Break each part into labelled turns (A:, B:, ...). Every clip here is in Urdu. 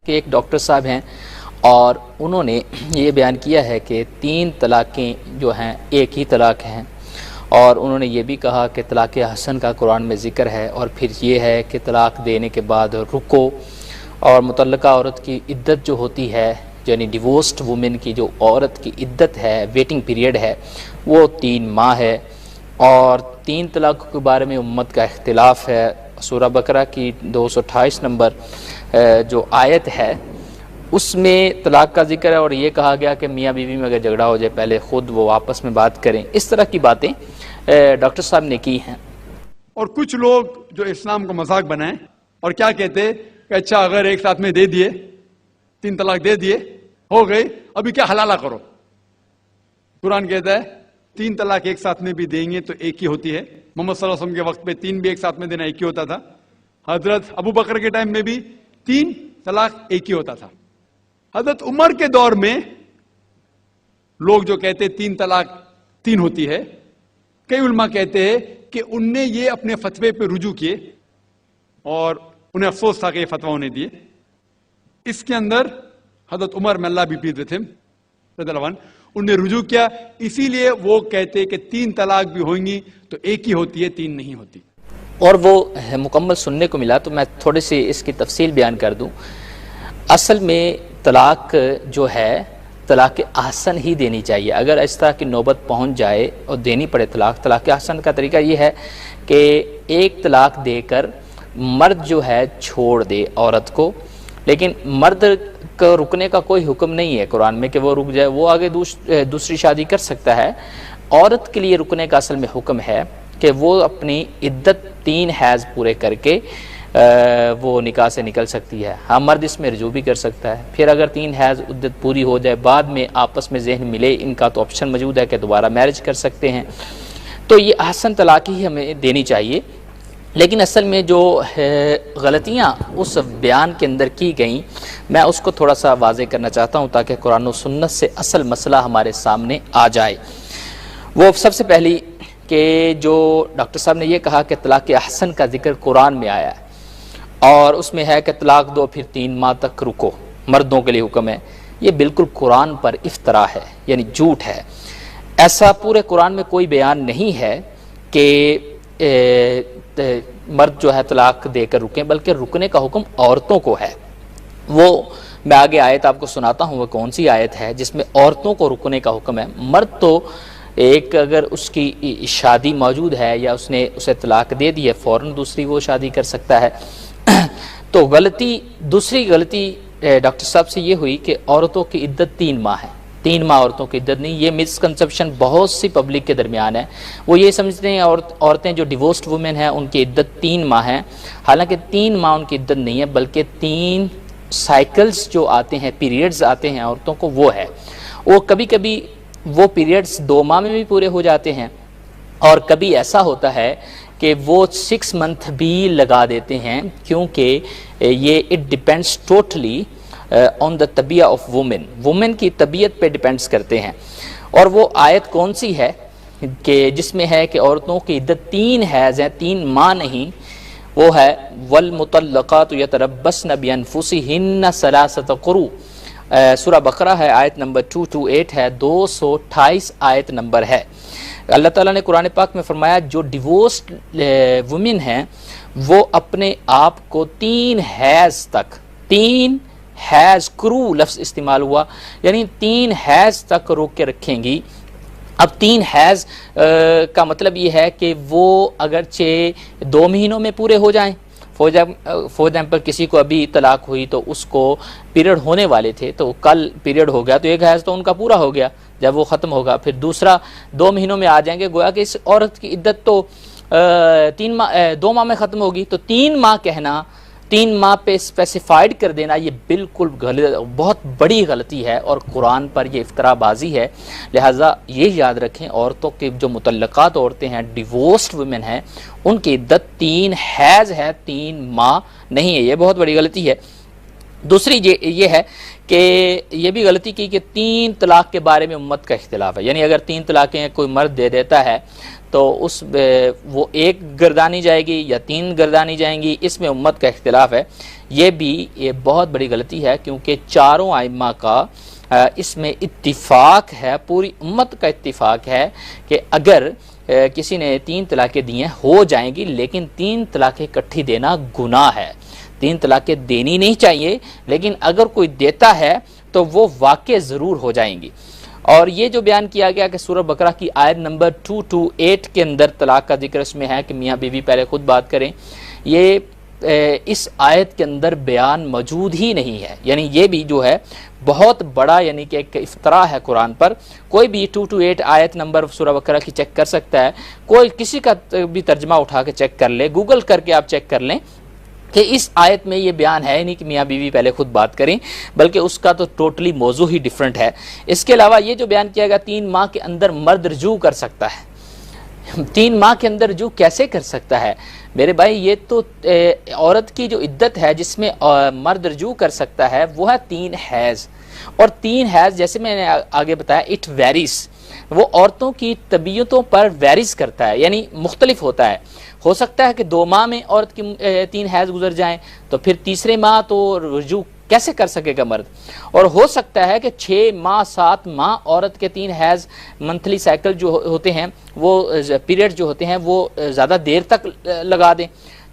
A: کہ ایک ڈاکٹر صاحب ہیں اور انہوں نے یہ بیان کیا ہے کہ 3 طلاقیں جو ہیں ایک ہی طلاق ہیں، اور انہوں نے یہ بھی کہا کہ طلاق حسن کا قرآن میں ذکر ہے، اور پھر یہ ہے کہ طلاق دینے کے بعد رکو، اور متعلقہ عورت کی عدت جو ہوتی ہے یعنی ڈیورسڈ وومن کی جو عورت کی عدت ہے، ویٹنگ پیریڈ ہے، وہ 3 ماہ ہے۔ اور 3 طلاق کے بارے میں امت کا اختلاف ہے۔ سورہ بقرہ کی 228 نمبر جو آیت ہے اس میں طلاق کا ذکر ہے، اور یہ کہا گیا کہ میاں بیوی میں اگر جھگڑا ہو جائے پہلے خود وہ آپس میں بات کریں۔ اس طرح کی باتیں ڈاکٹر صاحب نے کی ہیں۔
B: اور کچھ لوگ جو اسلام کو مذاق بنائیں اور کیا کہتے کہ اچھا اگر ایک ساتھ میں دے دیے 3 طلاق دے دیے ہو گئی، ابھی کیا حلالہ کرو۔ قرآن کہتا ہے 3 طلاق ایک ساتھ میں بھی دیں گے تو ایک ہی ہوتی ہے۔ محمد صلی اللہ علیہ وسلم کے وقت پہ 3 بھی ایک ساتھ میں دینا ایک ہی ہوتا تھا۔ حضرت ابو بکر کے ٹائم میں بھی 3 طلاق ایک ہی ہوتا تھا۔ حضرت عمر کے دور میں لوگ جو کہتے 3 طلاق 3 ہوتی ہے، کئی علماء کہتے ہیں کہ ان نے یہ اپنے فتوے پہ رجوع کیے اور انہیں افسوس تھا کہ یہ فتویٰ انہیں دیے۔ اس کے اندر حضرت عمر میں اللہ بھی پیتے تھے رضی اللہ عنہ، انہوں نے رجوع کیا، اسی لیے وہ کہتے کہ 3 طلاق بھی ہوئیں گی تو ایک ہی ہوتی ہے، 3 نہیں ہوتی۔
A: اور وہ مکمل سننے کو ملا تو میں تھوڑے سی اس کی تفصیل بیان کر دوں۔ اصل میں طلاق جو ہے طلاق احسن ہی دینی چاہیے۔ اگر اس طرح کی نوبت پہنچ جائے اور دینی پڑے طلاق احسن کا طریقہ یہ ہے کہ ایک طلاق دے کر مرد جو ہے چھوڑ دے عورت کو، لیکن مرد کو رکنے کا کوئی حکم نہیں ہے قرآن میں کہ وہ رک جائے، وہ آگے دوسری شادی کر سکتا ہے۔ عورت کے لیے رکنے کا اصل میں حکم ہے کہ وہ اپنی عدت 3 حیض پورے کر کے وہ نکاح سے نکل سکتی ہے۔ ہاں، مرد اس میں رجوع بھی کر سکتا ہے۔ پھر اگر 3 حیض عدت پوری ہو جائے، بعد میں آپس میں ذہن ملے، ان کا تو آپشن موجود ہے کہ دوبارہ میرج کر سکتے ہیں۔ تو یہ احسن طلاق ہی ہمیں دینی چاہیے۔ لیکن اصل میں جو غلطیاں اس بیان کے اندر کی گئیں، میں اس کو تھوڑا سا واضح کرنا چاہتا ہوں تاکہ قرآن و سنت سے اصل مسئلہ ہمارے سامنے آ جائے۔ وہ سب سے پہلی کہ جو ڈاکٹر صاحب نے یہ کہا کہ طلاق احسن کا ذکر قرآن میں آیا ہے اور اس میں ہے کہ طلاق دو پھر 3 ماہ تک رکو، مردوں کے لیے حکم ہے، یہ بالکل قرآن پر افترا ہے، یعنی جھوٹ ہے۔ ایسا پورے قرآن میں کوئی بیان نہیں ہے کہ مرد جو ہے طلاق دے کر رکیں، بلکہ رکنے کا حکم عورتوں کو ہے۔ وہ میں آگے آیت آپ کو سناتا ہوں وہ کون سی آیت ہے جس میں عورتوں کو رکنے کا حکم ہے۔ مرد تو ایک اگر اس کی شادی موجود ہے یا اس نے اسے طلاق دے دی ہے، فوراً دوسری وہ شادی کر سکتا ہے۔ تو دوسری غلطی ڈاکٹر صاحب سے یہ ہوئی کہ عورتوں کی عدت 3 ماہ ہے۔ 3 ماہ عورتوں کی عدت نہیں، یہ مسکنسپشن بہت سی پبلک کے درمیان ہے۔ وہ یہ سمجھتے ہیں عورتیں جو ڈیورسڈ وومن ہیں ان کی عدت 3 ماہ ہے، حالانکہ 3 ماہ ان کی عدت نہیں ہے، بلکہ 3 سائیکلز جو آتے ہیں، پیریڈز آتے ہیں عورتوں کو، وہ ہے۔ وہ کبھی کبھی وہ پیریڈز 2 ماہ میں بھی پورے ہو جاتے ہیں، اور کبھی ایسا ہوتا ہے کہ وہ 6 منتھ بھی لگا دیتے ہیں، کیونکہ یہ it depends totally on the طبیعہ آف وومن کی طبیعت پہ ڈیپینڈس کرتے ہیں۔ اور وہ آیت کون سی ہے کہ جس میں ہے کہ عورتوں کی عدت 3 حیض ہیں، 3 ماہ نہیں، وہ ہے والمطلقات یتربصن بانفسہن 3 قروء۔ سورہ بقرہ ہے، آیت نمبر 228 ہے، 228 آیت نمبر ہے۔ اللہ تعالیٰ نے قرآن پاک میں فرمایا جو ڈیورسڈ وومن ہیں وہ اپنے آپ کو 3 حیض تک، 3 حیض، کرو لفظ استعمال ہوا، یعنی 3 حیض تک روک کے رکھیں گی۔ اب 3 حیض کا مطلب یہ ہے کہ وہ اگرچہ 2 مہینوں میں پورے ہو جائیں، فور ایگزامپل کسی کو ابھی طلاق ہوئی تو اس کو پیریڈ ہونے والے تھے، تو کل پیریڈ ہو گیا تو 1 حیض تو ان کا پورا ہو گیا، جب وہ ختم ہوگا پھر دوسرا 2 مہینوں میں آ جائیں گے، گویا کہ اس عورت کی عدت تو 2 ماہ میں ختم ہوگی۔ تو 3 ماہ کہنا، 3 ماہ پہ اسپیسیفائڈ کر دینا، یہ بالکل بہت بڑی غلطی ہے اور قرآن پر یہ افترا بازی ہے۔ لہٰذا یہ یاد رکھیں عورتوں کے جو مطلقات عورتیں ہیں، ڈیورسڈ ویمن ہیں، ان کی عدت 3 حیض ہے، 3 ماہ نہیں ہے۔ یہ بہت بڑی غلطی ہے۔ دوسری یہ ہے کہ یہ بھی غلطی کی کہ 3 طلاق کے بارے میں امت کا اختلاف ہے، یعنی اگر 3 طلاقیں کوئی مرد دے دیتا ہے تو وہ ایک گردانی جائے گی یا 3 گردانی جائیں گی، اس میں امت کا اختلاف ہے۔ یہ بہت بڑی غلطی ہے، کیونکہ چاروں ائمہ کا اس میں اتفاق ہے، پوری امت کا اتفاق ہے کہ اگر کسی نے 3 طلاقیں دی ہیں ہو جائیں گی، لیکن 3 طلاقیں اکٹھی دینا گناہ ہے۔ 3 طلاقیں دینی نہیں چاہیے، لیکن اگر کوئی دیتا ہے تو وہ واقع ضرور ہو جائیں گی۔ اور یہ جو بیان کیا گیا کہ سورہ بقرہ کی آیت نمبر 228 کے اندر طلاق کا ذکر اس میں ہے کہ میاں بیوی پہلے خود بات کریں، یہ اس آیت کے اندر بیان موجود ہی نہیں ہے۔ یعنی یہ بھی جو ہے بہت بڑا یعنی کہ ایک افتراء ہے قرآن پر۔ کوئی بھی 228 آیت نمبر سورہ بقرہ کی چیک کر سکتا ہے، کوئی کسی کا بھی ترجمہ اٹھا کے چیک کر لے، گوگل کر کے آپ چیک کر لیں کہ اس آیت میں یہ بیان ہے نہیں کہ میاں بیوی پہلے خود بات کریں، بلکہ اس کا تو ٹوٹلی موضوع ہی ڈیفرنٹ ہے۔ اس کے علاوہ یہ جو بیان کیا گیا 3 ماہ کے اندر مرد رجوع کر سکتا ہے، 3 ماہ کے اندر رجوع کیسے کر سکتا ہے میرے بھائی؟ یہ تو عورت کی جو عدت ہے جس میں مرد رجوع کر سکتا ہے وہ ہے 3 حیض، اور 3 حیض جیسے میں نے آگے بتایا اٹ ویریز، وہ عورتوں کی طبیعتوں پر ویریز کرتا ہے، یعنی مختلف ہوتا ہے۔ ہو سکتا ہے کہ 2 ماہ میں عورت کی 3 حیض گزر جائیں، تو پھر تیسرے ماہ تو رجوع کیسے کر سکے گا مرد؟ اور ہو سکتا ہے کہ 6 ماہ 7 ماہ عورت کے 3 حیض منتھلی سائیکل جو ہوتے ہیں، وہ پیریڈ جو ہوتے ہیں وہ زیادہ دیر تک لگا دیں،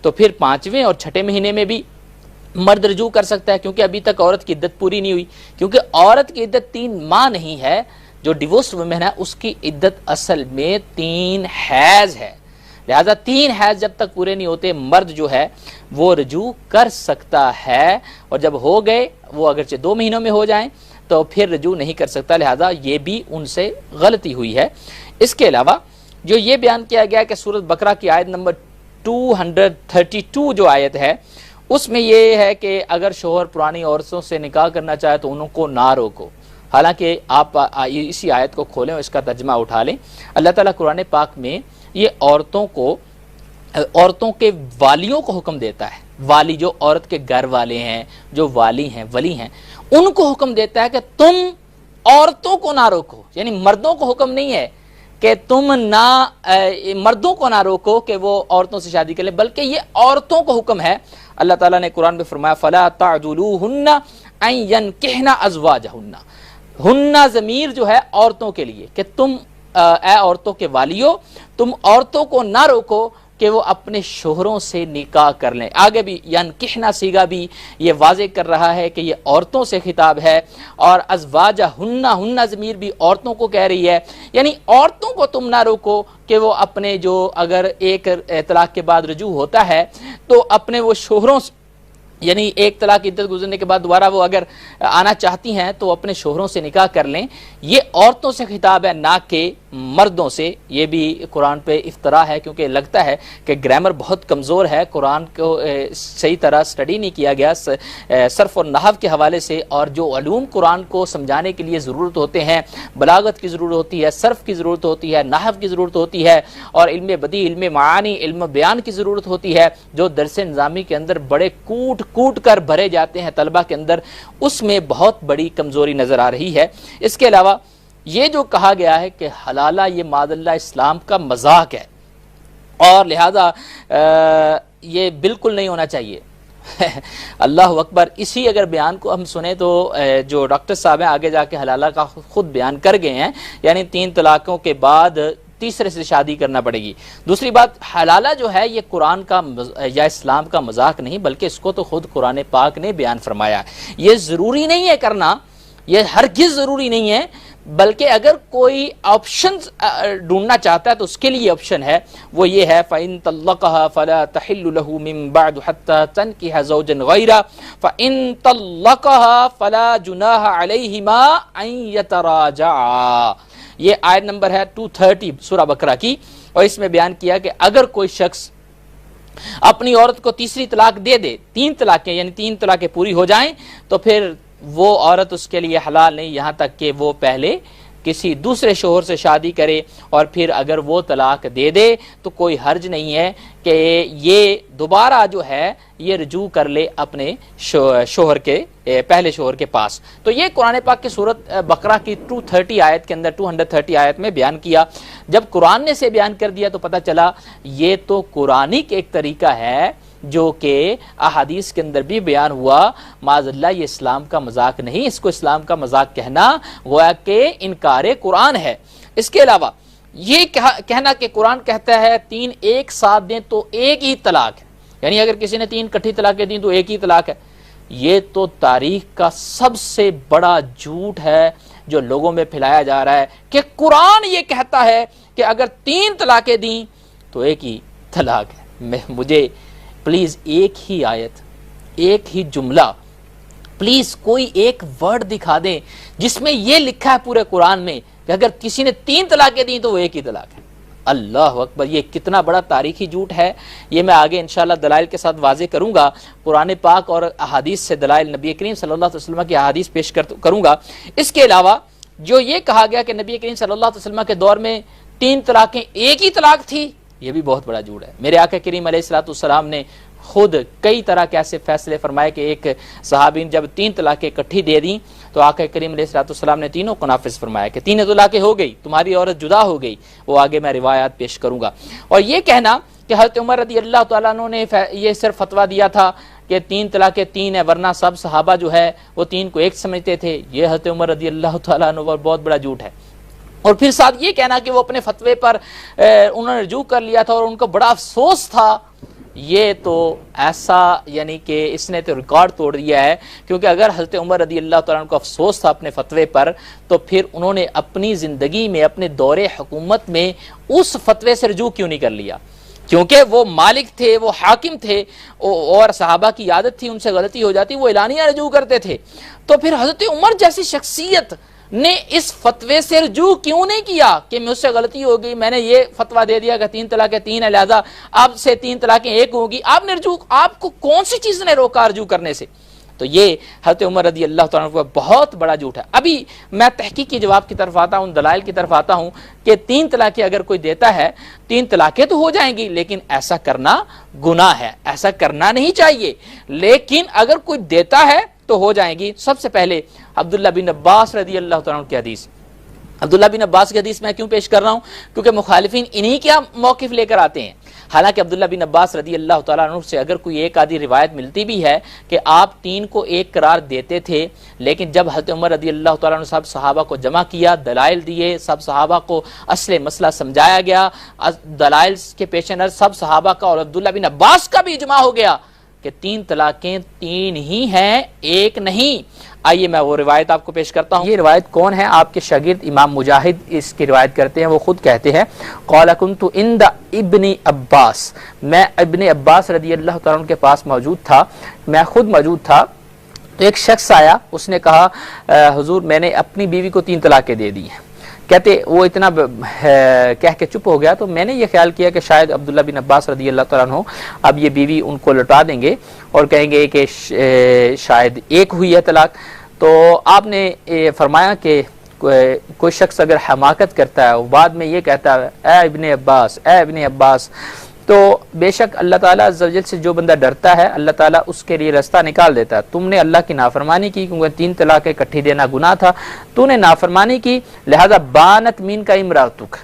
A: تو پھر 5ویں اور 6ٹھے مہینے میں بھی مرد رجوع کر سکتا ہے، کیونکہ ابھی تک عورت کی عدت پوری نہیں ہوئی۔ کیونکہ عورت کی عدت 3 ماہ نہیں ہے، جو ڈیورسڈ وومن ہے اس کی عدت اصل میں 3 حیض ہے، لہذا 3 حیض جب تک پورے نہیں ہوتے مرد جو ہے وہ رجوع کر سکتا ہے، اور جب ہو گئے وہ اگرچہ 2 مہینوں میں ہو جائیں تو پھر رجوع نہیں کر سکتا، لہذا یہ بھی ان سے غلطی ہوئی ہے۔ اس کے علاوہ جو یہ بیان کیا گیا کہ سورۃ بقرہ کی آیت نمبر 232 جو آیت ہے اس میں یہ ہے کہ اگر شوہر پرانی عورتوں سے نکاح کرنا چاہے تو انہوں کو نہ روکو۔ حالانکہ آپ اسی آیت کو کھولیں اور اس کا ترجمہ اٹھا لیں، اللہ تعالیٰ قرآن پاک میں یہ عورتوں کے والیوں کو حکم دیتا ہے۔ والی جو عورت کے گھر والے ہیں، جو والی ہیں، ولی ہیں، ان کو حکم دیتا ہے کہ تم عورتوں کو نہ روکو، یعنی مردوں کو حکم نہیں ہے کہ تم مردوں کو نہ روکو کہ وہ عورتوں سے شادی کر لیں، بلکہ یہ عورتوں کو حکم ہے۔ اللہ تعالیٰ نے قرآن میں فرمایا فَلَا تَعْجُلُوهُنَّ أَن يَنكِحْنَ أَزْوَاجَهُنَّ، ہنہ ضمیر جو ہے عورتوں کے لیے کہ تم اے عورتوں کے والیو، تم عورتوں کو نہ روکو کہ وہ اپنے شوہروں سے نکاح کر لیں۔ آگے بھی ینکحنا سیگا بھی یہ واضح کر رہا ہے کہ یہ عورتوں سے خطاب ہے، اور ازواجہن، ہنہ ضمیر بھی عورتوں کو کہہ رہی ہے، یعنی عورتوں کو تم نہ روکو کہ وہ اپنے جو اگر ایک طلاق کے بعد رجوع ہوتا ہے تو اپنے وہ شوہروں سے، یعنی ایک طلاق عدت گزرنے کے بعد دوبارہ وہ اگر آنا چاہتی ہیں تو اپنے شوہروں سے نکاح کر لیں۔ یہ عورتوں سے خطاب ہے، نہ کہ مردوں سے۔ یہ بھی قرآن پہ افتراء ہے، کیونکہ لگتا ہے کہ گرامر بہت کمزور ہے، قرآن کو صحیح طرح سٹڈی نہیں کیا گیا صرف اور نحو کے حوالے سے، اور جو علوم قرآن کو سمجھانے کے لیے ضرورت ہوتے ہیں، بلاغت کی ضرورت ہوتی ہے، صرف کی ضرورت ہوتی ہے، نحو کی ضرورت ہوتی ہے، اور علم بدیع، علم معانی، علم بیان کی ضرورت ہوتی ہے، جو درس نظامی کے اندر بڑے کوٹ کر بھرے جاتے ہیں طلبہ کے اندر، اس میں بہت بڑی کمزوری نظر آ رہی ہے۔ اس کے علاوہ یہ جو کہا گیا ہے کہ حلالہ، یہ معاذ اللہ اسلام کا مذاق ہے، اور لہذا یہ بالکل نہیں ہونا چاہیے۔ اللہ اکبر۔ اسی اگر بیان کو ہم سنیں تو جو ڈاکٹر صاحب ہیں آگے جا کے حلالہ کا خود بیان کر گئے ہیں، یعنی 3 طلاقوں کے بعد تیسرے سے شادی کرنا پڑے گی۔ دوسری بات، حلالہ جو ہے یہ قرآن کا یا اسلام کا مذاق نہیں، بلکہ اس کو تو خود قرآن پاک نے بیان فرمایا ہے۔ یہ ضروری نہیں ہے کرنا، یہ ہرگز ضروری نہیں ہے، بلکہ اگر کوئی آپشن ڈھونڈنا چاہتا ہے تو اس کے لیے آپشن ہے، وہ یہ ہے فَإِن طَلَّقَهَا فَلَا تَحِلُّ لَهُ مِن بَعْدُ حَتَّى تَنكِحَ زَوْجًا غَيْرَهُ فَإِن طَلَّقَهَا فَلَا جُنَاحَ عَلَيْهِمَا أَن يَتَرَاجَعَا۔ یہ آیت نمبر ہے 230 سورہ بقرہ کی، اور اس میں بیان کیا کہ اگر کوئی شخص اپنی عورت کو تیسری طلاق دے دے، 3 طلاقیں یعنی 3 طلاقیں پوری ہو جائیں، تو پھر وہ عورت اس کے لیے حلال نہیں یہاں تک کہ وہ پہلے کسی دوسرے شوہر سے شادی کرے اور پھر اگر وہ طلاق دے دے تو کوئی حرج نہیں ہے کہ یہ دوبارہ جو ہے یہ رجوع کر لے اپنے شوہر کے پہلے شوہر کے پاس۔ تو یہ قرآن پاک کی سورت بقرہ کی 230 آیت کے اندر 230 آیت میں بیان کیا۔ جب قرآن نے سے بیان کر دیا تو پتہ چلا یہ تو قرآنک ایک طریقہ ہے جو کہ احادیث کے اندر بھی بیان ہوا۔ معاذ اللہ یہ اسلام کا مذاق نہیں، اس کو اسلام کا مذاق کہنا گویا کہ انکار قرآن ہے۔ اس کے علاوہ یہ کہنا کہ قرآن کہتا ہے 3 ایک ساتھ دیں تو ایک ہی طلاق ہے، یعنی اگر کسی نے 3 اکٹھی طلاقیں دیں تو ایک ہی طلاق ہے، یہ تو تاریخ کا سب سے بڑا جھوٹ ہے جو لوگوں میں پھیلایا جا رہا ہے کہ قرآن یہ کہتا ہے کہ اگر 3 طلاقیں دیں تو ایک ہی طلاق ہے۔ مجھے پلیز ایک ہی آیت، ایک ہی جملہ، پلیز کوئی ایک ورڈ دکھا دیں جس میں یہ لکھا ہے پورے قرآن میں کہ اگر کسی نے 3 طلاقیں دیں تو وہ ایک ہی طلاق ہے۔ اللہ اکبر، یہ کتنا بڑا تاریخی جھوٹ ہے، یہ میں آگے انشاءاللہ دلائل کے ساتھ واضح کروں گا۔ قرآن پاک اور احادیث سے دلائل، نبی کریم صلی اللہ علیہ وسلم کی احادیث پیش کروں گا۔ اس کے علاوہ جو یہ کہا گیا کہ نبی کریم صلی اللہ علیہ وسلم کے دور میں 3 طلاقیں ایک ہی طلاق تھی، یہ بھی بہت بڑا جھوٹ ہے۔ میرے آقا کریم علیہ الصلوۃ والسلام نے خود کئی طرح کے ایسے فیصلے فرمائے کہ ایک صحابی نے جب 3 طلاقیں اکٹھی دے دیں تو آقا کریم علیہ الصلوۃ والسلام نے تینوں کو نافذ فرمایا کہ 3 طلاقیں ہو گئی، تمہاری عورت جدا ہو گئی۔ وہ آگے میں روایات پیش کروں گا۔ اور یہ کہنا کہ حضرت عمر رضی اللہ تعالیٰ عنہ نے یہ صرف فتویٰ دیا تھا کہ 3 طلاقیں 3 ہے، ورنہ سب صحابہ جو ہے وہ 3 کو ایک سمجھتے تھے، یہ حضرت عمر رضی اللہ تعالیٰ عنہ پر بہت بڑا جھوٹ ہے۔ اور پھر ساتھ یہ کہنا کہ وہ اپنے فتوے پر انہوں نے رجوع کر لیا تھا اور ان کو بڑا افسوس تھا، یہ تو ایسا یعنی کہ اس نے تو ریکارڈ توڑ دیا ہے، کیونکہ اگر حضرت عمر رضی اللہ تعالیٰ عنہ کو افسوس تھا اپنے فتوے پر تو پھر انہوں نے اپنی زندگی میں، اپنے دور حکومت میں اس فتوے سے رجوع کیوں نہیں کر لیا؟ کیونکہ وہ مالک تھے، وہ حاکم تھے اور صحابہ کی عادت تھی ان سے غلطی ہو جاتی وہ اعلانیہ رجوع کرتے تھے۔ تو پھر حضرت عمر جیسی شخصیت نے اس فتوے سے رجوع کیوں نہیں کیا کہ مجھ سے غلطی ہو گئی، میں نے یہ فتویٰ دے دیا کہ 3 طلاقیں 3 ہے، لہذا اب سے 3 طلاقیں 1 ہوگی؟ آپ نے رجوع، آپ کو کون سی چیز نے روکا رجوع کرنے سے؟ تو یہ حضرت عمر رضی اللہ تعالیٰ عنہ کا بہت بڑا جھوٹ ہے۔ ابھی میں تحقیقی جواب کی طرف آتا ہوں، دلائل کی طرف آتا ہوں کہ 3 طلاقیں اگر کوئی دیتا ہے، 3 طلاقیں تو ہو جائیں گی، لیکن ایسا کرنا گناہ ہے، ایسا کرنا نہیں چاہیے۔ لیکن اگر کوئی دیتا ہے تو ہو جائیں گی۔ سب سے پہلے عبداللہ بن عباس رضی اللہ تعالیٰ عنہ کی حدیث، عبداللہ بن عباس کی حدیث میں کیوں پیش کر رہا ہوں؟ کیونکہ مخالفین انہی کیا موقف لے کر آتے ہیں۔ حالانکہ عبداللہ بن عباس رضی اللہ تعالیٰ عنہ سے اگر کوئی ایک آدھی روایت ملتی بھی ہے کہ آپ 3 کو 1 قرار دیتے تھے، لیکن جب حضرت عمر رضی اللہ تعالیٰ عنہ سب صحابہ کو جمع کیا، دلائل دیے، سب صحابہ کو اصل مسئلہ سمجھایا گیا، دلائل کے پیش نظر سب صحابہ کا اور عبداللہ بن عباس کا بھی اجماع ہو گیا کہ 3 طلاقیں 3 ہی ہیں، 1 نہیں۔ آئیے میں وہ روایت آپ کو پیش کرتا ہوں۔ یہ روایت کون ہے؟ آپ کے شاگرد امام مجاہد اس کی روایت کرتے ہیں۔ وہ خود کہتے ہیں قال كنت عند ابن عباس، میں ابن عباس رضی اللہ تعالیٰ عنہ کے پاس موجود تھا، میں خود موجود تھا۔ تو ایک شخص آیا، اس نے کہا حضور میں نے اپنی بیوی کو 3 طلاقیں دے دی ہیں۔ کہتے وہ اتنا کہہ کے چپ ہو گیا تو میں نے یہ خیال کیا کہ شاید عبداللہ بن عباس رضی اللہ تعالیٰ عنہ اب یہ بیوی ان کو لوٹا دیں گے اور کہیں گے کہ شاید 1 ہوئی ہے طلاق۔ تو آپ نے فرمایا کہ کوئی شخص اگر حماقت کرتا ہے بعد میں یہ کہتا ہے اے ابن عباس، اے ابن عباس، تو بے شک اللہ تعالیٰ عز و جل سے جو بندہ ڈرتا ہے اللہ تعالیٰ اس کے لیے راستہ نکال دیتا ہے۔ تم نے اللہ کی نافرمانی کی، کیونکہ 3 طلاقیں اکٹھی دینا گناہ تھا، تو نے نافرمانی کی، لہذا بانت مین کا امراتک،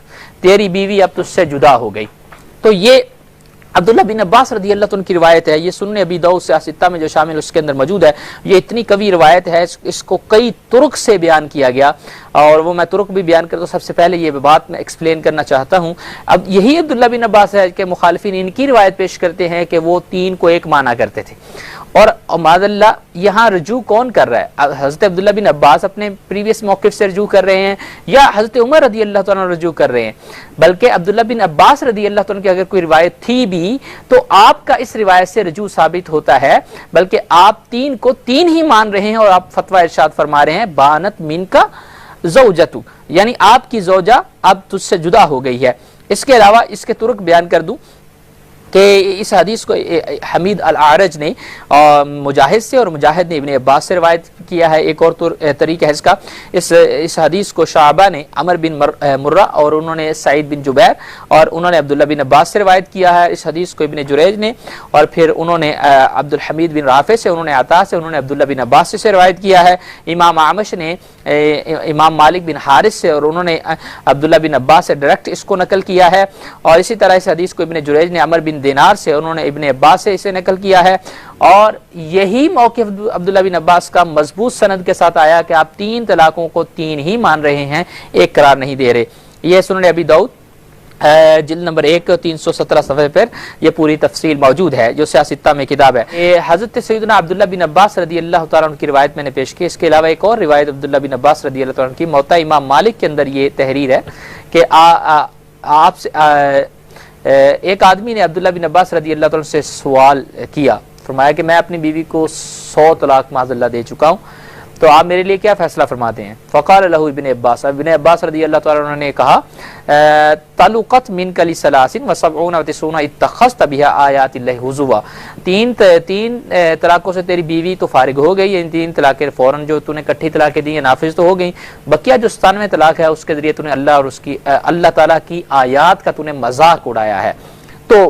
A: تیری بیوی اب تجھ سے جدا ہو گئی۔ تو یہ عبداللہ بن عباس رضی اللہ عنہ کی روایت ہے، یہ سنن ابی داؤد سے ستہ میں جو شامل اس کے اندر موجود ہے۔ یہ اتنی قوی روایت ہے، اس کو کئی طرق سے بیان کیا گیا اور وہ میں طرق بھی بیان کرتا ہوں۔ سب سے پہلے یہ بات میں ایکسپلین کرنا چاہتا ہوں۔ اب یہی عبداللہ بن عباس ہے کہ مخالفین ان کی روایت پیش کرتے ہیں کہ وہ 3 کو 1 مانا کرتے تھے، اور معاذ اللہ یہاں رجوع کون کر رہا ہے؟ حضرت عبداللہ بن عباس اپنے پریویس موقف سے رجوع کر رہے ہیں یا حضرت عمر رضی اللہ تعالیٰ عنہ رجوع کر رہے ہیں؟ بلکہ عبداللہ بن عباس رضی اللہ تعالیٰ عنہ کی اگر کوئی روایت تھی بھی تو آپ کا اس روایت سے رجوع ثابت ہوتا ہے، بلکہ آپ 3 کو 3 ہی مان رہے ہیں اور آپ فتویٰ ارشاد فرما رہے ہیں بانت من کا زوجتو، یعنی آپ کی زوجہ اب تجھ سے جدا ہو گئی ہے۔ اس کے علاوہ اس کے طرق بیان کر دوں کہ اس حدیث کو حمید الاعرج نے مجاہد سے اور مجاہد نے ابن عباس سے روایت کیا ہے۔ ایک اور طریقہ ہے اس کا، اس حدیث کو شعبہ نے عمر بن مرہ اور انہوں نے سعید بن جبیر اور انہوں نے عبداللہ بن عباس سے روایت کیا ہے۔ اس حدیث کو ابن جریج نے اور پھر انہوں نے عبد الحمید بن رافع سے، انہوں نے عطا سے، انہوں نے عبداللہ بن عباس سے روایت کیا ہے۔ امام اعمش نے امام مالک بن حارث سے اور انہوں نے عبداللہ بن عباس سے ڈائریکٹ اس کو نقل کیا ہے، اور اسی طرح اس حدیث کو ابن جریج نے عمر بن دینار سے، انہوں نے ابن عباس سے اسے نقل کیا ہے، اور یہی موقف عبداللہ بن عباس کا مضبوط سند کے ساتھ آیا کہ آپ 3 طلاقوں کو 3 ہی مان رہے ہیں، ایک قرار نہیں دے رہے۔ یہ سنن ابی داؤد جلد نمبر 1 317 صفحے پر یہ پوری تفصیل موجود ہے جو سیاستہ میں کتاب ہے۔ حضرت سیدنا عبداللہ بن عباس رضی اللہ تعالیٰ عنہ کی روایت میں نے پیش کی۔ اس کے علاوہ ایک اور روایت عبداللہ بن عباس رضی اللہ تعالیٰ عنہ کی موطا امام مالک کے اندر یہ تحریر ہے کہ آپ سے ایک آدمی نے عبداللہ بن عباس رضی اللہ تعالیٰ عنہ سے سوال کیا، فرمایا کہ میں اپنی بیوی کو 100 طلاق معاذ اللہ دے چکا ہوں، تو آپ میرے لیے کیا فیصلہ فرماتے ہیں؟ فقال له ابن عباس، ابن عباس رضی اللہ تعالیٰ عنہ نے کہا تعلقت منک ل73 و70 و 90 اتخذت بها آیات اللہ ہزوا، تین طلاقوں سے تیری بیوی تو فارغ ہو گئی، ان 3 طلاقیں فوراً جو تو نے کٹھی طلاقیں دی ہیں نافذ تو ہو گئی، بقیہ جو 97 طلاق ہے اس کے ذریعے تو نے اللہ اور اس کی اللہ تعالیٰ کی آیات کا تو نے مذاق اڑایا ہے۔ تو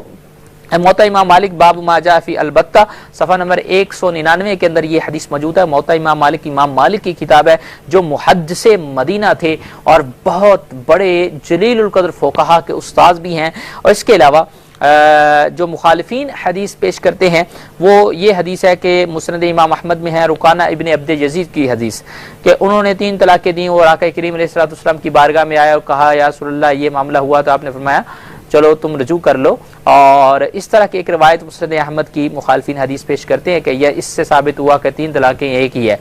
A: موطا امام مالک باب ما جاء فی البتہ صفحہ نمبر 199 کے اندر یہ حدیث موجود ہے۔ موطا امام مالک کی کتاب ہے جو محدث مدینہ تھے اور بہت بڑے جلیل القدر فقہا کے استاذ بھی ہیں، اور اس کے علاوہ جو مخالفین حدیث پیش کرتے ہیں وہ یہ حدیث ہے کہ مسند امام احمد میں ہے رکانہ ابن عبد یزید کی حدیث کہ انہوں نے 3 طلاقیں دیں اور آقا کریم علیہ الصلوۃ والسلام کی بارگاہ میں آیا اور کہا یا رسول اللہ یہ معاملہ ہوا، تو آپ نے فرمایا چلو تم رجوع کر لو، اور اس طرح کی ایک روایت مسند احمد کی مخالفین حدیث پیش کرتے ہیں کہ یہ اس سے ثابت ہوا کہ 3 طلاقیں ایک ہی ہے۔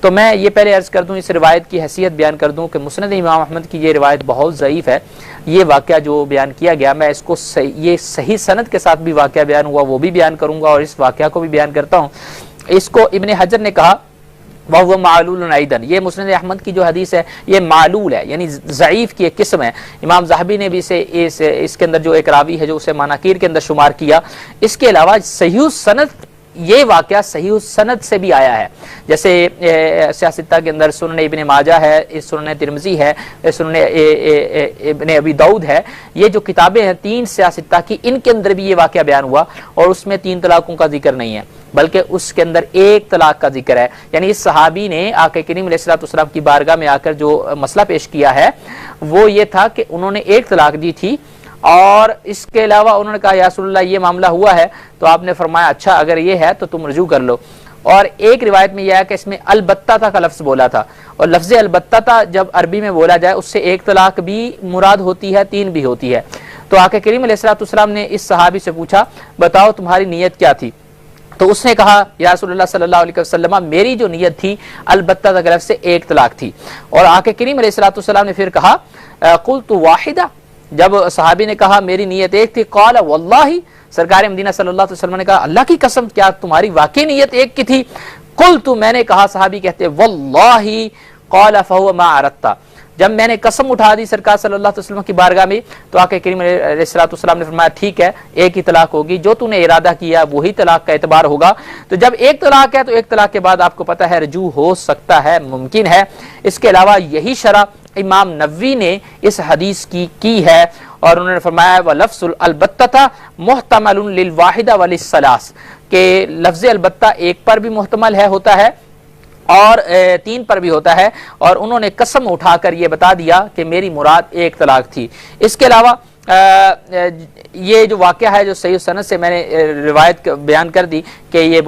A: تو میں یہ پہلے عرض کر دوں، اس روایت کی حیثیت بیان کر دوں کہ مسند امام احمد کی یہ روایت بہت ضعیف ہے۔ یہ واقعہ جو بیان کیا گیا میں اس کو یہ صحیح سند کے ساتھ بھی واقعہ بیان ہوا وہ بھی بیان کروں گا، اور اس واقعہ کو بھی بیان کرتا ہوں۔ اس کو ابن حجر نے کہا وہ معلول ایدن، یہ مسند احمد کی جو حدیث ہے یہ معلول ہے، یعنی ضعیف کی ایک قسم ہے۔ امام ذہبی نے بھی اس کے اندر جو ایک راوی ہے جو اسے مناکیر کے اندر شمار کیا۔ اس کے علاوہ صحیح سند، یہ واقعہ صحیح سند سے بھی آیا ہے، جیسے سیاستہ کے اندر سنن ابن ماجہ ہے، سنن ترمذی ہے، سنن ابن ابی داؤد ہے، یہ جو کتابیں ہیں 3 سیاستہ کی، ان کے اندر بھی یہ واقعہ بیان ہوا، اور اس میں 3 طلاقوں کا ذکر نہیں ہے بلکہ اس کے اندر 1 طلاق کا ذکر ہے۔ یعنی اس صحابی نے آقا کریم علیہ الصلوۃ والسلام کی بارگاہ میں آ کر جو مسئلہ پیش کیا ہے وہ یہ تھا کہ انہوں نے 1 طلاق دی تھی، اور اس کے علاوہ انہوں نے کہا یا رسول اللہ یہ معاملہ ہوا ہے، تو آپ نے فرمایا اچھا اگر یہ ہے تو تم رجوع کر لو۔ اور ایک روایت میں یہ ہے کہ اس میں البتہ کا لفظ بولا تھا، اور لفظ البتہ جب عربی میں بولا جائے اس سے 1 طلاق بھی مراد ہوتی ہے، 3 بھی ہوتی ہے۔ تو آقا کریم علیہ الصلوۃ والسلام نے اس صحابی سے پوچھا بتاؤ تمہاری نیت کیا تھی؟ تو اس نے کہا یا رسول اللہ صلی اللہ علیہ وسلم میری جو نیت تھی البتہ کا لفظ سے 1 طلاق تھی۔ اور آقا کریم علیہ الصلوۃ والسلام نے پھر کہا قلت واحدہ، جب صحابی نے کہا میری نیت 1 تھی، قال واللہ، سرکار مدینہ صلی اللہ علیہ وسلم نے کہا اللہ کی قسم کیا تمہاری واقعی نیت 1 کی تھی؟ قلت، میں نے کہا، صحابی کہتے واللہ، قال فهو ما اردت، جب میں نے قسم اٹھا دی سرکار صلی اللہ علیہ وسلم کی بارگاہ میں تو آقا کریم علیہ الصلوۃ والسلام نے فرمایا ٹھیک ہے 1 ہی طلاق ہوگی، جو تو نے ارادہ کیا وہی طلاق کا اعتبار ہوگا۔ تو جب 1 طلاق ہے تو 1 طلاق کے بعد آپ کو پتہ ہے رجوع ہو سکتا ہے، ممکن ہے۔ اس کے علاوہ یہی شرح امام نووی نے اس حدیث کی ہے، اور انہوں نے فرمایا وَلَفْظُ الْبَتَّةَ مُحْتَمَلٌ لِلْوَاحِدَ وَلِلثَّلَاثِ، کہ لفظ البتہ 1 پر بھی محتمل ہوتا ہے اور 3 پر بھی ہوتا ہے، اور انہوں نے قسم اٹھا کر یہ بتا دیا کہ میری مراد 1 طلاق تھی۔ اس کے علاوہ یہ جو واقعہ ہے جو صحیح سند سے میں نے روایت بیان کر دی کہ یہ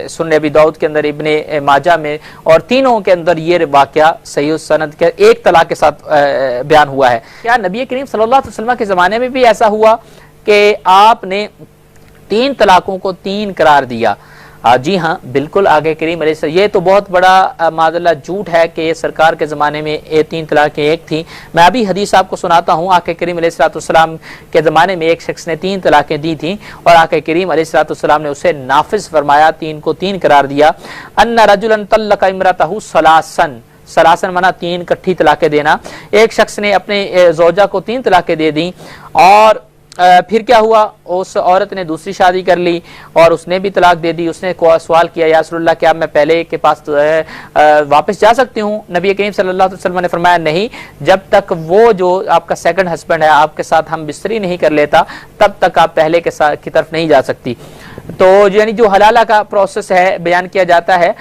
A: سنن ابی داؤد کے اندر، ابن ماجہ میں، اور تینوں کے اندر یہ واقعہ صحیح سند کے 1 طلاق کے ساتھ بیان ہوا ہے۔ کیا نبی کریم صلی اللہ علیہ وسلم کے زمانے میں بھی ایسا ہوا کہ آپ نے 3 طلاقوں کو 3 قرار دیا؟ جی ہاں بالکل، آگے کریم علیہ السلام، یہ تو بہت بڑا معاذ اللہ جھوٹ ہے کہ سرکار کے زمانے میں 3 طلاقیں 1 تھیں۔ میں ابھی حدیث آپ کو سناتا ہوں، آقا کریم علیہ السلام کے زمانے میں ایک شخص نے 3 طلاقیں دی تھیں، اور آقا کریم علیہ السلام نے اسے نافذ فرمایا، 3 کو 3 قرار دیا۔ ان رجلا طلق امرأته ثلاثا منا 3 کٹھی طلاقیں دینا، ایک شخص نے اپنے زوجہ کو 3 طلاقیں دے دیں، اور پھر کیا ہوا، اس عورت نے دوسری شادی کر لی اور اس نے بھی طلاق دے دی. اس نے سوال کیا یا رسول اللہ کیا میں پہلے کے پاس واپس جا سکتی ہوں؟ نبی کریم صلی اللہ علیہ وسلم نے فرمایا نہیں، جب تک وہ جو آپ کا سیکنڈ ہسبینڈ ہے آپ کے ساتھ ہم بستری نہیں کر لیتا تب تک آپ پہلے کی طرف نہیں جا سکتی. تو یعنی جو حلالہ کا پروسیس ہے بیان کیا جاتا ہے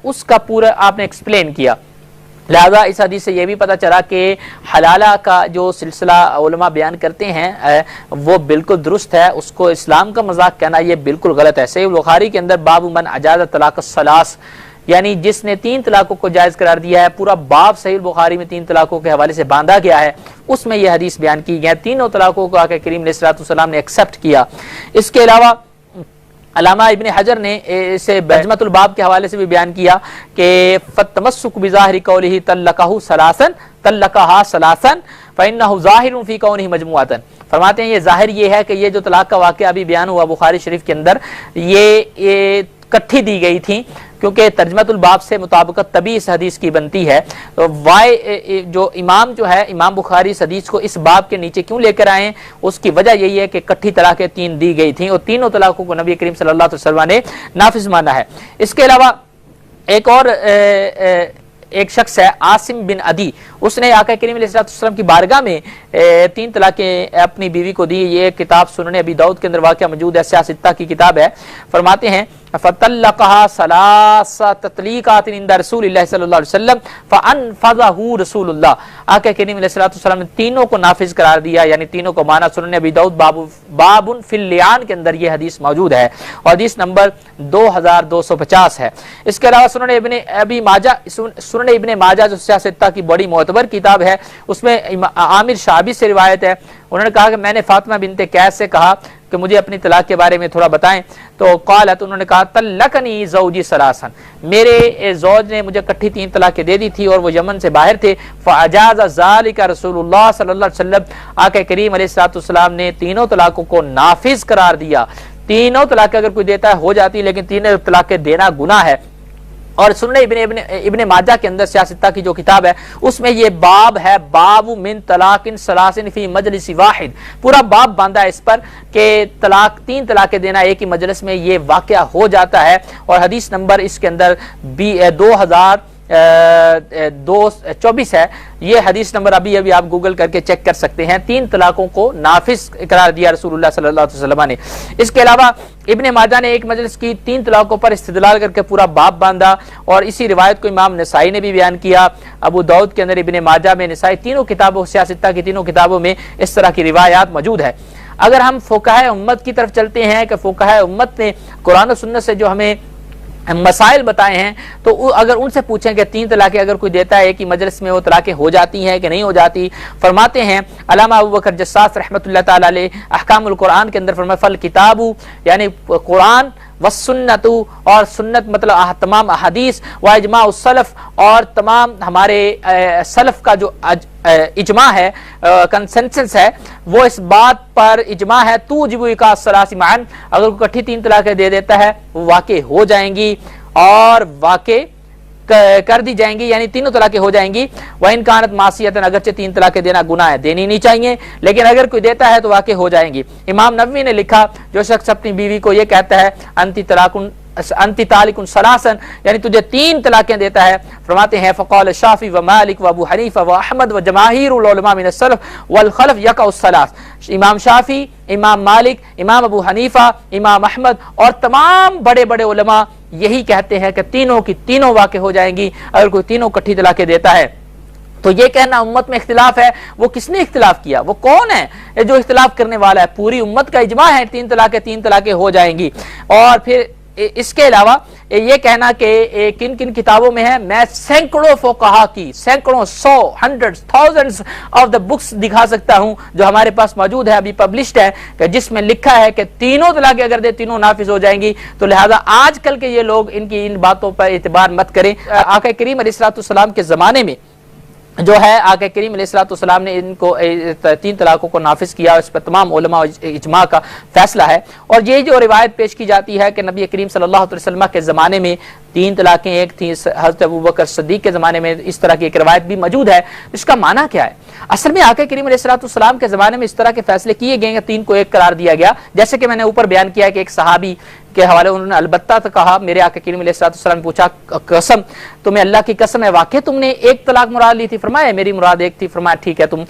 A: اس کا پورا آپ نے ایکسپلین کیا. لہذا اس حدیث سے یہ بھی پتہ چلا کہ حلالہ کا جو سلسلہ علماء بیان کرتے ہیں وہ بالکل درست ہے، اس کو اسلام کا مذاق کہنا یہ بالکل غلط ہے. صحیح بخاری کے اندر باب من اجاز طلاق الثلاث، یعنی جس نے 3 طلاقوں کو جائز قرار دیا ہے، پورا باب صحیح بخاری میں 3 طلاقوں کے حوالے سے باندھا گیا ہے، اس میں یہ حدیث بیان کی گئی ہے. تینوں طلاقوں کو آقا کریم علیہ الصلوۃ والسلام نے ایکسیپٹ کیا. اس کے علاوہ علامہ ابن حجر نے اسے بجمۃ الباب کے حوالے سے بھی بیان کیا کہ فتمسک بظاہر قولہ طلقہ ثلاثا طلقہا ثلاثا فانہ ظاہر فی کونہ مجموعۃ. فرماتے ہیں یہ ظاہر یہ ہے کہ یہ جو طلاق کا واقعہ ابھی بیان ہوا بخاری شریف کے اندر یہ کٹھی دی گئی تھی، کیونکہ ترجمۃ الباب سے مطابقت تبھی اس حدیث کی بنتی ہے. جو امام بخاری اس حدیث کو اس باب کے نیچے کیوں لے کر آئے، اس کی وجہ یہی ہے کہ کٹھی طلاقیں 3 دی گئی تھیں اور تینوں طلاقوں کو نبی کریم صلی اللہ علیہ وسلم نے نافذ مانا ہے. اس کے علاوہ ایک شخص ہے عاصم بن عدی، اس نے آقا کریم علیہ السلام کی بارگاہ میں 3 طلاقیں اپنی بیوی کو دی. یہ کتاب سنن ابی داؤد کے اندر واقعہ موجود ہے، سیاستہ کی کتاب ہے. فرماتے ہیں فطلقها 3 تطلیقات عند رسول اللہ صلی اللہ علیہ وسلم فانفذه رسول اللہ. آقا کریم علیہ السلام نے تینوں کو نافذ قرار دیا، یعنی تینوں کو مانا. سنن ابی داؤد باب فی اللیان کے اندر یہ حدیث موجود ہے اور حدیث نمبر 2250 ہے. اس کے علاوہ سنن ابن ماجہ جو سیاستہ کی بڑی معتبر کتاب ہے، اس میں عامر شعبی سے روایت ہے. انہوں نے کہا کہ میں نے فاطمہ بنت قیس سے کہا کہ مجھے اپنی طلاق کے بارے میں تھوڑا بتائیں. تو قالت، انہوں نے کہا طلقنی زوجی ثلاثا، میرے زوج نے مجھے کٹھی 3 طلاقیں دے دی تھی اور وہ یمن سے باہر تھے. فاجاز ذلك رسول اللہ صلی اللہ علیہ وسلم، آقا کریم علیہ السلام نے تینوں طلاقوں کو نافذ قرار دیا. تینوں طلاقیں اگر کوئی دیتا ہے ہو جاتی، لیکن تینوں طلاقیں دینا گناہ ہے. اور سنن ابن ماجہ کے اندر سیاستہ کی جو کتاب ہے اس میں یہ باب ہے، باب من طلاق ثلاث فی مجلس واحد. پورا باب باندھا ہے اس پر کہ 3 طلاقیں دینا ایک ہی مجلس میں یہ واقعہ ہو جاتا ہے. اور حدیث نمبر اس کے اندر 2224 ہے. یہ حدیث نمبر ابھی آپ گوگل کر کے چیک کر سکتے ہیں. 3 طلاقوں کو نافذ قرار دیا رسول اللہ صلی اللہ علیہ وسلم نے. اس کے علاوہ ابن ماجہ نے ایک مجلس کی 3 طلاقوں پر استدلال کر کے پورا باب باندھا اور اسی روایت کو امام نسائی نے بھی بیان کیا. ابو داؤد کے اندر، ابن ماجہ میں، نسائی، تینوں کتابوں سیاستہ کی تینوں کتابوں میں اس طرح کی روایات موجود ہے. اگر ہم فقہائے امت کی طرف چلتے ہیں کہ فقہائے امت نے قرآن و سنت سے جو ہمیں مسائل بتائے ہیں، تو اگر ان سے پوچھیں کہ 3 طلاقیں اگر کوئی دیتا ہے ایک ہی مجلس میں وہ طلاقیں ہو جاتی ہیں کہ نہیں ہو جاتی، فرماتے ہیں علامہ ابوبکر جساس رحمۃ اللہ تعالی علیہ احکام القرآن کے اندر فرمایا فل کتاب، یعنی قرآن والسنت، اور سنت مطلب تمام احادیث، و اجماع السلف، اور تمام ہمارے سلف کا جو اجماع ہے، کنسنسس ہے، وہ اس بات پر اجماع ہے توجب کا الثلاث معا، اگر کوئی کٹھی 3 طلاقیں دے دیتا ہے وہ واقع ہو جائیں گی اور واقع کر دی جائیں گی، یعنی تینوں طلاقیں ہو جائیں گی. وَإِن كَانَتْ مَعْصِيَةً، اگرچہ 3 طلاقیں دینا گناہ ہے، دینی نہیں چاہیے، لیکن اگر کوئی دیتا ہے تو واقع ہو جائیں گی. امام نووی نے لکھا جو شخص اپنی بیوی کو یہ کہتا ہے انتی طالق ثلاثا، یعنی تجھے 3 طلاقیں دیتا ہے، فرماتے ہیں فقال الشافعی و مالک و ابو حنیفہ و احمد و جماہیر العلماء من السلف والخلف یقع الثلاث. امام شافعی، امام مالک، امام ابو حنیفہ، امام احمد اور تمام بڑے بڑے علماء یہی کہتے ہیں کہ تینوں کی تینوں واقع ہو جائیں گی اگر کوئی تینوں کٹھی طلاقیں دیتا ہے. تو یہ کہنا امت میں اختلاف ہے، وہ کس نے اختلاف کیا؟ وہ کون ہے جو اختلاف کرنے والا ہے؟ پوری امت کا اجماع ہے 3 طلاقیں ہو جائیں گی. اور پھر اس کے علاوہ یہ کہنا کہ کن کن کتابوں میں ہے، میں سینکڑوں فقہا کی، سینکڑوں، 100 100 thousands آف دا بکس دکھا سکتا ہوں جو ہمارے پاس موجود ہے، ابھی پبلشڈ ہے، کہ جس میں لکھا ہے کہ تینوں طلاقیں اگر دے تینوں نافذ ہو جائیں گی. تو لہذا آج کل کے یہ لوگ ان باتوں پر اعتبار مت کریں. آقا کریم علیہ السلام کے زمانے میں جو ہے آقا کریم علیہ السلام نے ان کو 3 طلاقوں کو نافذ کیا، اس پر تمام علماء اجماع کا فیصلہ ہے. اور یہ جو روایت پیش کی جاتی ہے کہ نبی کریم صلی اللہ علیہ وسلم کے زمانے میں 3 طلاقیں ایک تھی حضرت ابوبکر صدیق کے زمانے میں، اس طرح کی ایک روایت بھی موجود ہے۔ اس کا معنی کیا ہے؟ اصل میں آقا کریم علیہ السلام کے زمانے میں اس طرح کے فیصلے کیے گئے کہ 3 کو 1 قرار دیا گیا، جیسے کہ میں نے اوپر بیان کیا کہ ایک صحابی کے حوالے انہوں نے البتہ تو کہا، میرے آقا کریم علیہ السلام نے پوچھا قسم تمہیں اللہ کی قسم ہے واقعی تم نے 1 طلاق مراد لی تھی؟ فرمایا میری مراد 1 تھی۔ فرمایا ٹھیک ہے تم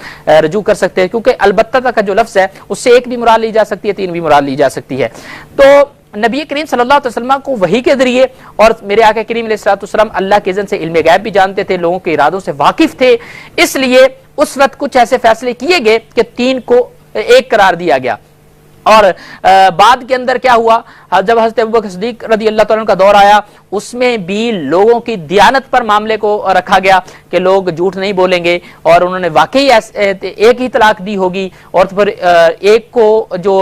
A: رجوع کر سکتے ہیں، کیونکہ البتہ کا جو لفظ ہے اس سے 1 بھی مراد لی جا سکتی ہے، 3 بھی مراد لی جا سکتی ہے۔ تو نبی کریم صلی اللہ علیہ وسلم کو وحی کے ذریعے اور میرے آقا کریم علیہ السلام اللہ کے اذن سے علم غیب بھی جانتے تھے، لوگوں کے ارادوں سے واقف تھے، اس لیے اس وقت کچھ ایسے فیصلے کیے گئے کہ 3 کو 1 قرار دیا گیا۔ اور بعد کے اندر کیا ہوا، جب حضرت ابوبکر صدیق رضی اللہ تعالیٰ عنہ کا دور آیا، اس میں بھی لوگوں کی دیانت پر معاملے کو رکھا گیا کہ لوگ جھوٹ نہیں بولیں گے، اور انہوں نے واقعی 1 ہی طلاق دی ہوگی، اور پھر 1 کو جو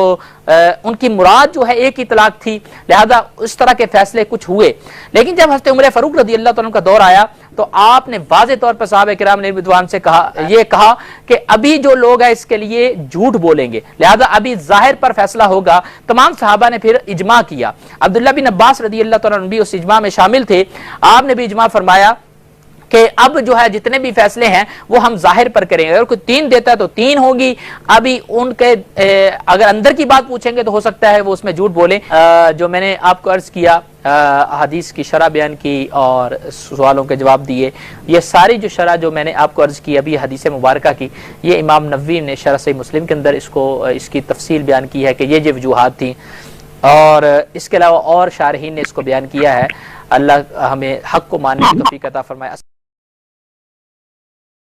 A: ان کی مراد جو ہے 1 ہی طلاق تھی، لہذا اس طرح کے فیصلے کچھ ہوئے۔ لیکن جب حضرت عمر فاروق رضی اللہ تعالیٰ عنہ کا دور آیا تو آپ نے واضح طور پر صحابہ کرام نے رضوان سے یہ کہا کہ ابھی جو لوگ ہیں اس کے لیے جھوٹ بولیں گے، لہذا ابھی ظاہر پر فیصلہ ہوگا۔ تمام صحابہ نے پھر اجماع کیا، عبداللہ بن عباس رضی اللہ تعالیٰ عنہ بھی اس اجماع میں شامل تھے۔ آپ نے بھی اجماع فرمایا کہ اب جو ہے جتنے بھی فیصلے ہیں وہ ہم ظاہر پر کریں گے، اگر کوئی 3 دیتا ہے تو 3 ہوگی، ابھی ان کے اگر اندر کی بات پوچھیں گے تو ہو سکتا ہے وہ اس میں جھوٹ بولیں۔ جو میں نے آپ کو عرض کیا، حدیث کی شرح بیان کی اور سوالوں کے جواب دیے، یہ ساری جو شرح جو میں نے آپ کو عرض کی ابھی حدیث مبارکہ کی، یہ امام نووی نے شرح صحیح مسلم کے اندر اس کی تفصیل بیان کی ہے کہ یہ وجوہات تھیں، اور اس کے علاوہ اور شارحین نے اس کو بیان کیا ہے۔ اللہ ہمیں حق کو ماننے کی توفیق عطا فرمائے۔